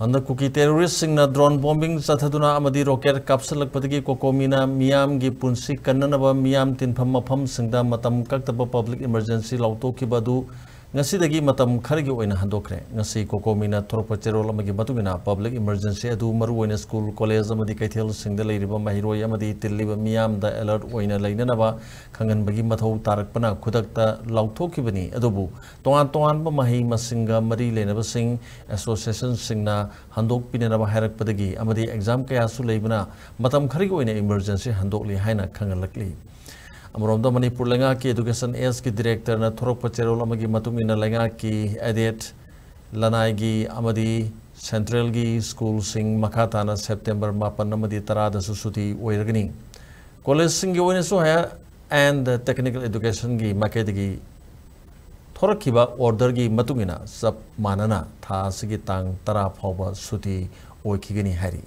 हंदकुकी terrorist drone bombing चथदुना अमदी rocket कापसलकपदगी कोकोमीना मियाम की पुंसी कन्ननबा मियाम तिनफम मफम सिंगदा मतम कक्तब पब्लिक इमरजेंसी लौटोखिबदु ngasi matam khargi oina handokre ngasi kokomina thorpa cherol amagi matugina public emergency adu maru oina school college amadi kaithel singda leiriba mahiroi amadi tilliba miyam da alert oina leinanaba khangan bagi mathau tarakpana khudakta lauthokibani adubu toan ba mahi masinga mari leinaba sing association singna handok pinanaba hairakpadagi amadi exam kaya su leibana matam khargi oina emergency handokli haina khangalakli अमरोमदा मणिपुर लेंगा की education S की director न थोरक पचेरोल अमगी मतुंगिना लेंगा की एडेट लनाई अमदी central की school सिंग मखाताना September 9 सुसुति ओइरगनी college सिंग की ओइनसु higher and technical education की माकेदगी थोरकिबा ऑर्डर की मतुंगिना सब मानना था सिगी तांग 10 फावबा सुति ओइखिगनी हारी